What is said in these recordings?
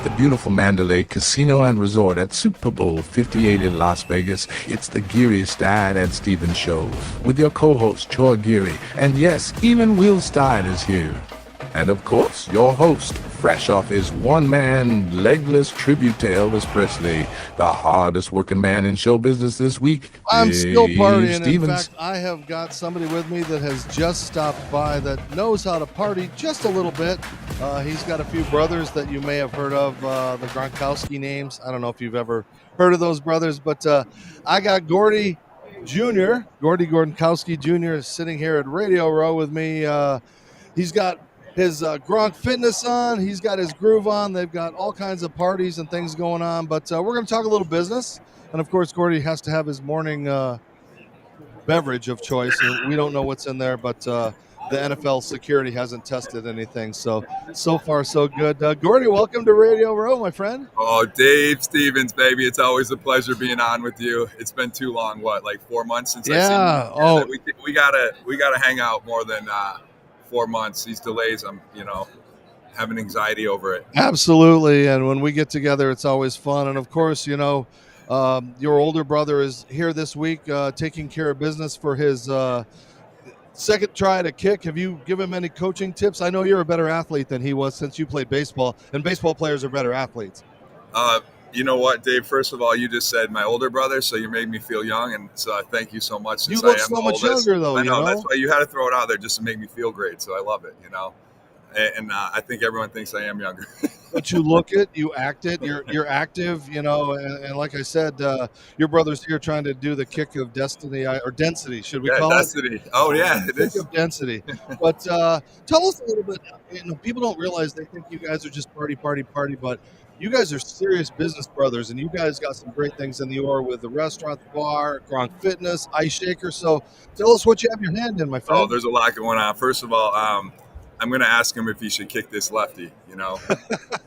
the beautiful Mandalay Casino and Resort at Super Bowl 58 in Las Vegas. It's the Geary, Stein, and Steven show with your co-host, Geary. And yes, even Will Stein is here. And of course, your host, fresh off his one-man, legless tribute to Elvis Presley, the hardest working man in show business this week. I'm still partying. Stevens. In fact, I have got somebody with me that has just stopped by that knows how to party just a little bit. He's got a few brothers that you may have heard of, the Gronkowski names. I don't know if you've ever heard of those brothers, but I got Gordie Gronkowski Jr. sitting here at Radio Row with me. He's got his Gronk fitness on. He's got his groove on. They've got all kinds of parties and things going on. But we're going to talk a little business. And, of course, Gordie has to have his morning beverage of choice. We don't know what's in there, but the NFL security hasn't tested anything. So far, so good. Gordie, welcome to Radio Row, my friend. Oh, Dave Stevens, baby. It's always a pleasure being on with you. It's been too long, like 4 months since I've seen you? We gotta hang out more than 4 months. These delays, I'm having anxiety over it. Absolutely. And when we get together, it's always fun. And of course, your older brother is here this week taking care of business for his second try at a kick. Have you given him any coaching tips? I know you're a better athlete than he was since you played baseball, and baseball players are better athletes. You know what, Dave? First of all, you just said my older brother, so you made me feel young, and so thank you so much. You look so much younger, though. I know, that's why you had to throw it out there just to make me feel great, so I love it, And I think everyone thinks I am younger. But you look it, you act it, you're active, and like I said, your brother's here trying to do the kick of destiny, or density, should we call destiny. it? Oh, yeah, it is. Kick of density. But tell us a little bit, people don't realize, they think you guys are just party, but you guys are serious business brothers, and you guys got some great things in the oar with the restaurant, the bar, Gronk Fitness, Ice Shaker. So tell us what you have your hand in, my friend. Oh, there's a lot going on. First of all, I'm going to ask him if he should kick this lefty.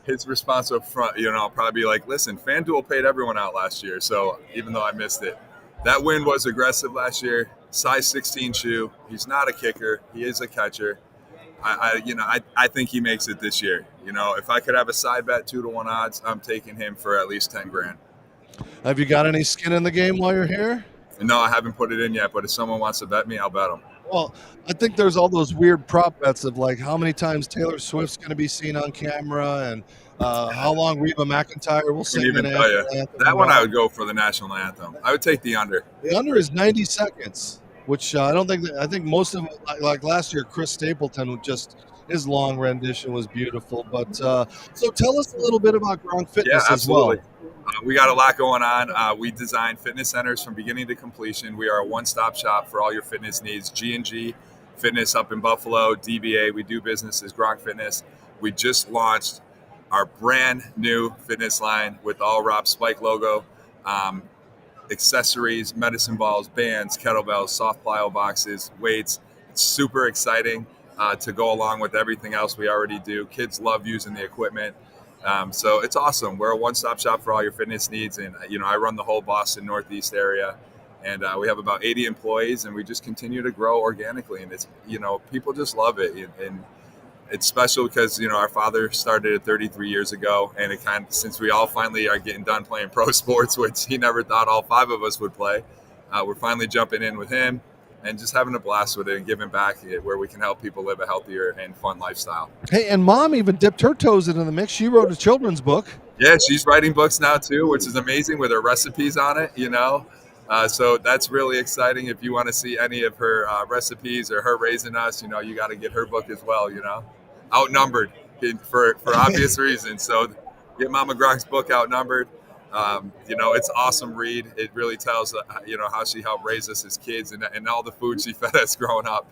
His response up front, probably be like, listen, FanDuel paid everyone out last year. So even though I missed it, that win was aggressive last year. Size 16 shoe. He's not a kicker. He is a catcher. I think he makes it this year. If I could have a side bet 2-1 odds, I'm taking him for at least 10 grand. Have you got any skin in the game while you're here? No, I haven't put it in yet, but if someone wants to bet me, I'll bet them. Well, I think there's all those weird prop bets of like how many times Taylor Swift's going to be seen on camera and how long Reba McEntire will sing the national anthem. That one I would go for the national anthem. I would take the under. The under is 90 seconds, which I think most of it, like last year, Chris Stapleton his long rendition was beautiful. But so tell us a little bit about Gronk Fitness as well. We got a lot going on. We design fitness centers from beginning to completion. We are a one-stop shop for all your fitness needs. G&G Fitness up in Buffalo, DBA. We do business as Gronk Fitness. We just launched our brand new fitness line with all Rob Spike logo, accessories, medicine balls, bands, kettlebells, soft plyo boxes, weights. It's super exciting to go along with everything else we already do. Kids love using the equipment. So it's awesome. We're a one-stop shop for all your fitness needs. And, I run the whole Boston Northeast area. And we have about 80 employees, and we just continue to grow organically. And it's, people just love it. And it's special because, our father started it 33 years ago. And it since we all finally are getting done playing pro sports, which he never thought all 5 of us would play, we're finally jumping in with him and just having a blast with it and giving back where we can help people live a healthier and fun lifestyle. Hey, and Mom even dipped her toes into the mix. She wrote a children's book. Yeah, she's writing books now too, which is amazing with her recipes on it, So that's really exciting. If you want to see any of her recipes or her raising us, you got to get her book as well, Outnumbered for obvious reasons. So get Mama Gronk's book, Outnumbered. It's awesome read. It really tells, how she helped raise us as kids and all the food she fed us growing up.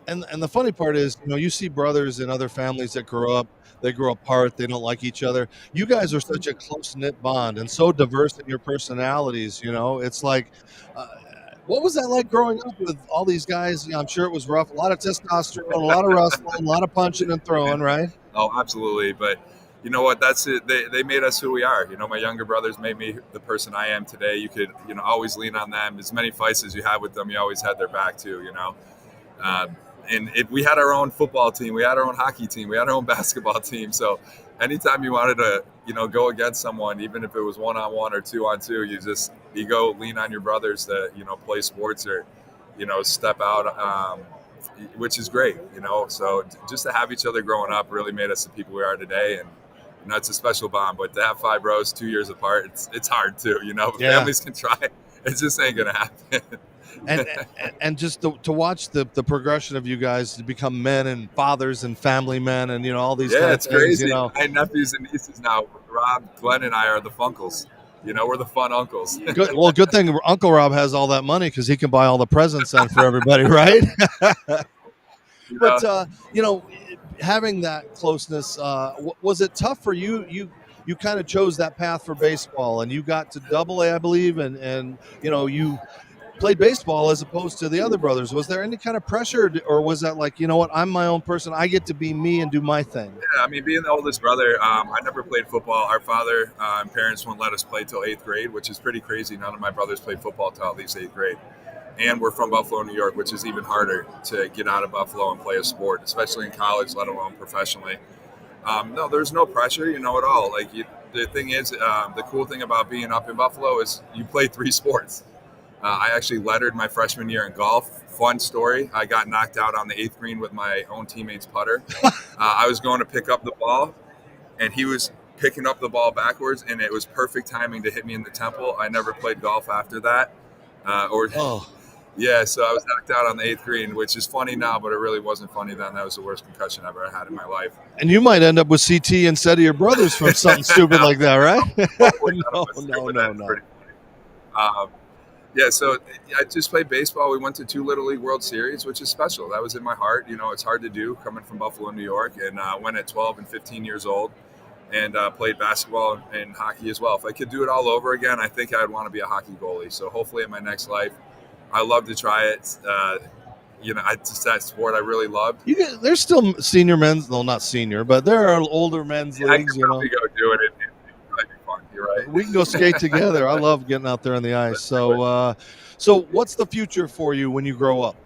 And the funny part is, you see brothers in other families that grow up, they grow apart, they don't like each other. You guys are such a close-knit bond and so diverse in your personalities, It's like, what was that like growing up with all these guys? I'm sure it was rough. A lot of testosterone, a lot of wrestling, a lot of punching and throwing, right? Oh, absolutely. But you know what? That's it. They made us who we are. My younger brothers made me the person I am today. You could, always lean on them. As many fights as you had with them, you always had their back too, And we had our own football team. We had our own hockey team. We had our own basketball team. So anytime you wanted to, go against someone, even if it was 1-on-1 or 2-on-2, you go lean on your brothers to, play sports or, step out, which is great, So just to have each other growing up really made us the people we are today. And, it's a special bond, but to have 5 bros 2 years apart, it's hard too, Yeah. Families can try. It just ain't going to happen. and just to watch the progression of you guys to become men and fathers and family men and all these kind of it's things, crazy. I have nephews and nieces now. Rob, Glenn, and I are the Funkles. We're the fun uncles. Good thing Uncle Rob has all that money because he can buy all the presents then for everybody, right? But having that closeness, was it tough for you? You kind of chose that path for baseball, and you got to Double-A, I believe, and you played baseball as opposed to the other brothers. Was there any kind of pressure, or was that like, what, I'm my own person, I get to be me and do my thing? Yeah, I mean, being the oldest brother, I never played football. Our father and parents won't let us play till 8th grade, which is pretty crazy. None of my brothers played football till at least 8th grade. And we're from Buffalo, New York, which is even harder to get out of Buffalo and play a sport, especially in college, let alone professionally. No, there's no pressure, at all. Like, the thing is, the cool thing about being up in Buffalo is you play 3 sports. I actually lettered my freshman year in golf. Fun story. I got knocked out on the 8th green with my own teammate's putter. I was going to pick up the ball, and he was picking up the ball backwards, and it was perfect timing to hit me in the temple. I never played golf after that. Yeah, so I was knocked out on the 8th green, which is funny now, but it really wasn't funny then. That was the worst concussion I've ever had in my life. And you might end up with CT instead of your brothers from something stupid like that, right? No. Yeah, so I just played baseball. We went to 2 Little League World Series, which is special. That was in my heart. It's hard to do coming from Buffalo, New York, and went at 12 and 15 years old and played basketball and hockey as well. If I could do it all over again, I think I'd want to be a hockey goalie. So hopefully in my next life, I love to try it. It's that sport I really loved. There's still senior men's, well, not senior, but there are older men's leagues. I could probably go do it. It'd probably be fun. You're right. We can go skate together. I love getting out there on the ice. So what's the future for you when you grow up?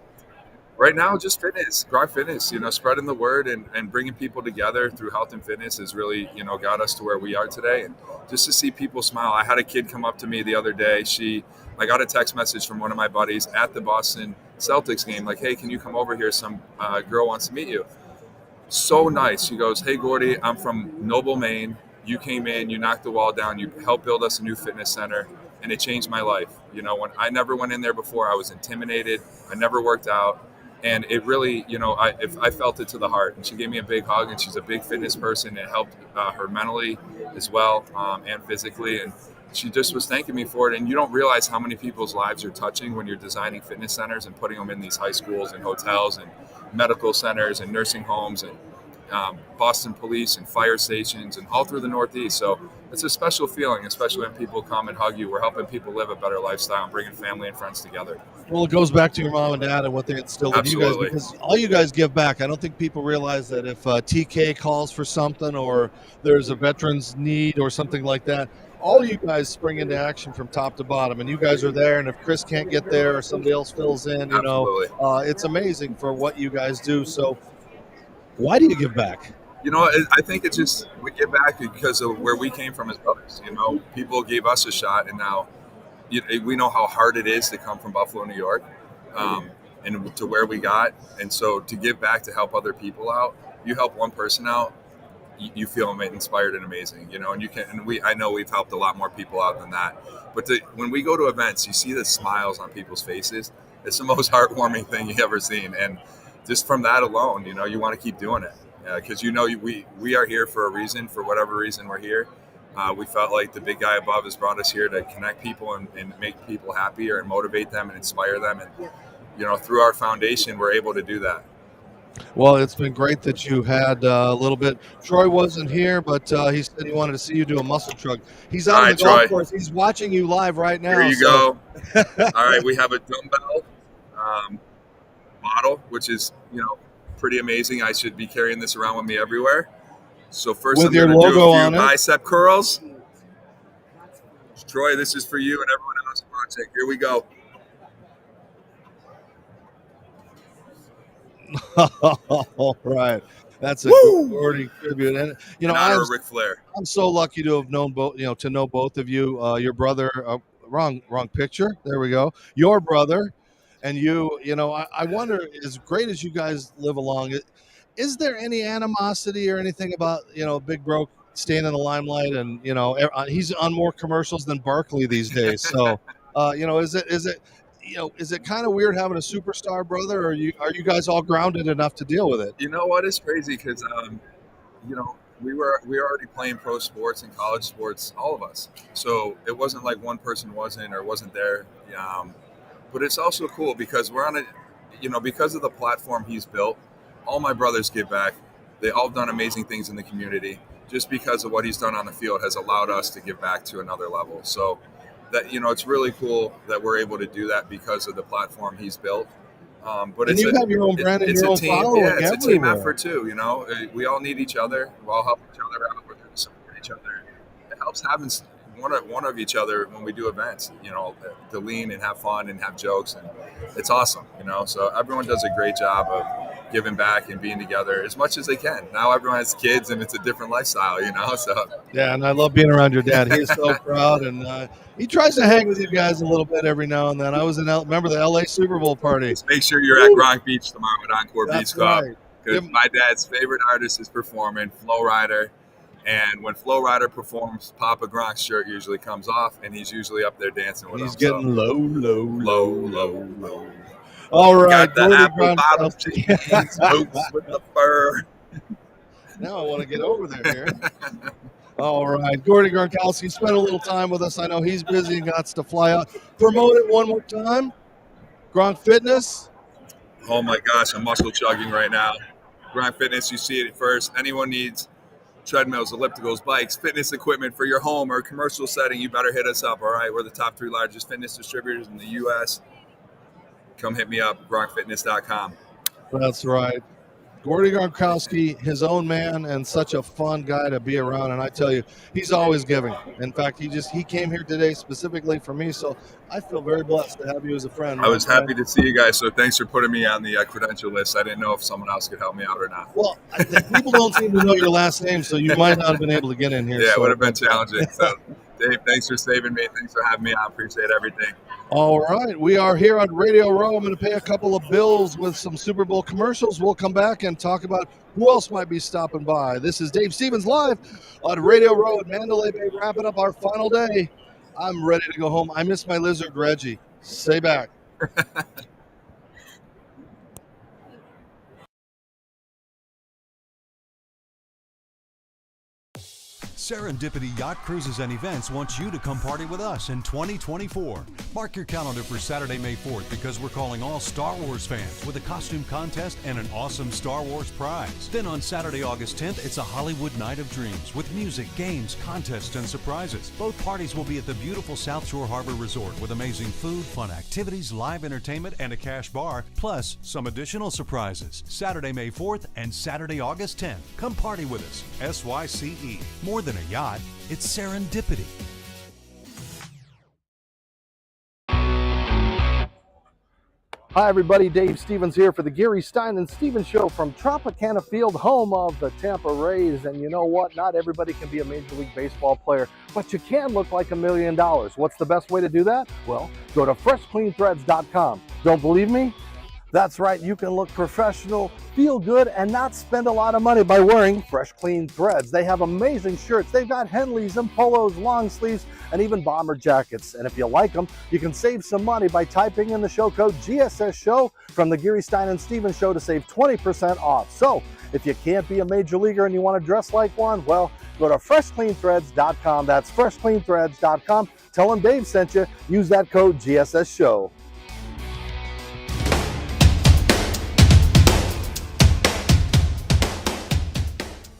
Right now, just fitness, Gronk fitness, spreading the word and bringing people together through health and fitness has really, got us to where we are today. And just to see people smile. I had a kid come up to me the other day. I got a text message from one of my buddies at the Boston Celtics game, like, hey, can you come over here? Some girl wants to meet you. So nice. She goes, hey, Gordie, I'm from Noble, Maine. You came in, you knocked the wall down, you helped build us a new fitness center, and it changed my life. When I never went in there before, I was intimidated. I never worked out. And it really, I felt it to the heart. And she gave me a big hug, and she's a big fitness person. It helped her mentally as well and physically. And she just was thanking me for it. And you don't realize how many people's lives you're touching when you're designing fitness centers and putting them in these high schools and hotels and medical centers and nursing homes and Boston police and fire stations and all through the Northeast. So it's a special feeling, especially when people come and hug you. We're helping people live a better lifestyle and bringing family and friends together. Well, it goes back to your mom and dad and what they instilled in you guys, because all you guys give back. I don't think people realize that if TK calls for something or there's a veteran's need or something like that, all you guys spring into action from top to bottom, and you guys are there. And if Chris can't get there or somebody else fills in, it's amazing for what you guys do. So why do you give back? I think it's just we give back because of where we came from as brothers. People gave us a shot, and now we know how hard it is to come from Buffalo, New York, and to where we got. And so to give back, to help other people out, you help one person out, you feel inspired and amazing, and you can. And I know we've helped a lot more people out than that. But when we go to events, you see the smiles on people's faces. It's the most heartwarming thing you've ever seen, and just from that alone, you want to keep doing it because we are here for a reason. For whatever reason we're here, we felt like the big guy above has brought us here to connect people and make people happier and motivate them and inspire them. And through our foundation, we're able to do that. Well, it's been great that you had a little bit. Troy wasn't here, but he said he wanted to see you do a muscle truck. He's out on the golf course. He's watching you live right now. Here you go. All right, we have a dumbbell model, which is pretty amazing. I should be carrying this around with me everywhere. So first, with I'm your going to do logo a on few it. bicep curls. Troy, this is for you and everyone else watching. Here we go. All right. That's a Woo! Gordie tribute, and In honor of Ric Flair. I'm so lucky to have known both, to know both of you. Your brother, wrong picture. There we go. Your brother, and you. I wonder, as great as you guys live along, is there any animosity or anything about Big Bro staying in the limelight, and he's on more commercials than Barkley these days. So, is it kind of weird having a superstar brother, or are you guys all grounded enough to deal with it? You know what? It's crazy because we were already playing pro sports and college sports, all of us. So it wasn't like one person wasn't there. But it's also cool because we're on because of the platform he's built. All my brothers give back. They all done amazing things in the community. Just because of what he's done on the field has allowed us to give back to another level. So that it's really cool that we're able to do that because of the platform he's built. But and you have your own brand and your own following. Yeah, it's a team effort too. We all need each other. We all help each other out. We're there to support each other. It helps having one of each other when we do events. To lean and have fun and have jokes, and it's awesome. So everyone does a great job of giving back and being together as much as they can. Now everyone has kids and it's a different lifestyle. So yeah, and I love being around your dad. He's so proud, and he tries to hang with you guys a little bit every now and then. I was remember the LA Super Bowl party. Just make sure you're at Gronk Beach tomorrow at Encore Beach Club. Right. Because my dad's favorite artist is performing, Flo Rida. And when Flo Rida performs, Papa Gronk's shirt usually comes off, and he's usually up there dancing with He's him. Getting low. Low. All right. Got the apple bottom jeans, boots with the fur. Now I want to get over there here. All right. Gordie Gronkowski spent a little time with us. I know he's busy and got to fly out. Promote it one more time. Gronk Fitness. Oh, my gosh. I'm muscle chugging right now. Gronk Fitness, you see it first. Anyone needs treadmills, ellipticals, bikes, fitness equipment for your home or commercial setting, you better hit us up, all right? We're the top 3 largest fitness distributors in the U.S. Come hit me up, gronkfitness.com. That's right. Gordie Gronkowski, his own man, and such a fun guy to be around. And I tell you, he's always giving. In fact, he came here today specifically for me, so I feel very blessed to have you as a friend. I was happy to see you guys, so thanks for putting me on the credential list. I didn't know if someone else could help me out or not. Well, people don't seem to know your last name, so you might not have been able to get in here. Yeah, it would have been challenging. So, Dave, thanks for saving me. Thanks for having me on. I appreciate everything. All right. We are here on Radio Row. I'm going to pay a couple of bills with some Super Bowl commercials. We'll come back and talk about who else might be stopping by. This is Dave Stevens live on Radio Row at Mandalay Bay, wrapping up our final day. I'm ready to go home. I miss my lizard, Reggie. Stay back. Serendipity Yacht Cruises and Events wants you to come party with us in 2024. Mark your calendar for Saturday, May 4th, because we're calling all Star Wars fans with a costume contest and an awesome Star Wars prize. Then on Saturday, August 10th, it's a Hollywood Night of Dreams with music, games, contests, and surprises. Both parties will be at the beautiful South Shore Harbor Resort with amazing food, fun activities, live entertainment, and a cash bar, plus some additional surprises. Saturday, May 4th and Saturday, August 10th. Come party with us. SYCE. More than a yacht, it's serendipity. Hi, everybody. Dave Stevens here for the Geary, Stein, and Stevens Show from Tropicana Field, home of the Tampa Rays. And you know what? Not everybody can be a Major League Baseball player, but you can look like $1 million. What's the best way to do that? Well, go to freshcleanthreads.com. Don't believe me? That's right, you can look professional, feel good, and not spend a lot of money by wearing Fresh Clean Threads. They have amazing shirts. They've got Henleys and polos, long sleeves, and even bomber jackets. And if you like them, you can save some money by typing in the show code GSS Show from the Geary, Stein, and Stevens Show to save 20% off. So if you can't be a major leaguer and you want to dress like one, well, go to freshcleanthreads.com. That's freshcleanthreads.com. Tell them Dave sent you. Use that code GSS Show.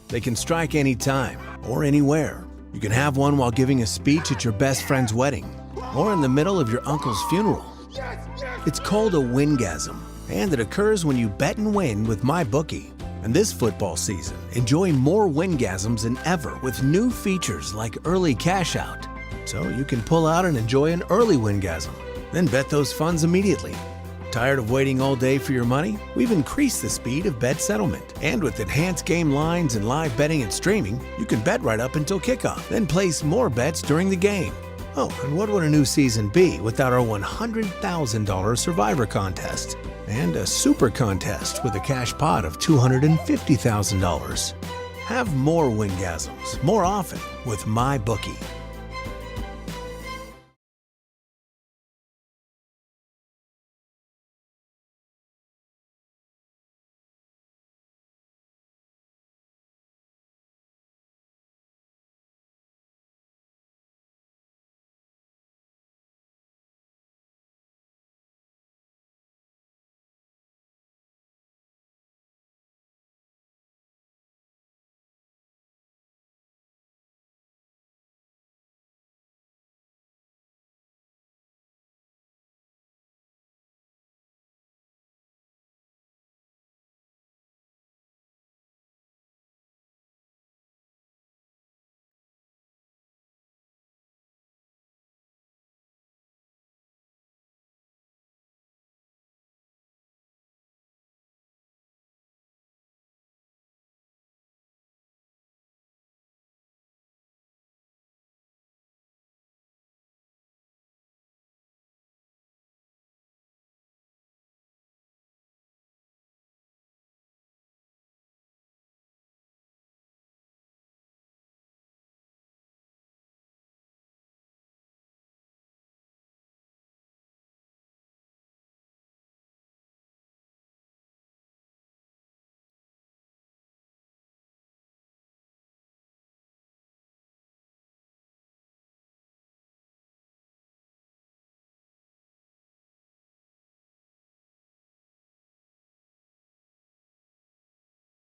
They can strike anytime or anywhere. You can have one while giving a speech at your best friend's wedding or in the middle of your uncle's funeral. It's called a wingasm, and it occurs when you bet and win with MyBookie. And this football season, enjoy more wingasms than ever with new features like early cash out. So you can pull out and enjoy an early wingasm, then bet those funds immediately. Tired of waiting all day for your money? We've increased the speed of bet settlement. And with enhanced game lines and live betting and streaming, you can bet right up until kickoff, then place more bets during the game. Oh, and what would a new season be without our $100,000 Survivor contest? And a super contest with a cash pot of $250,000. Have more wingasms, more often with MyBookie.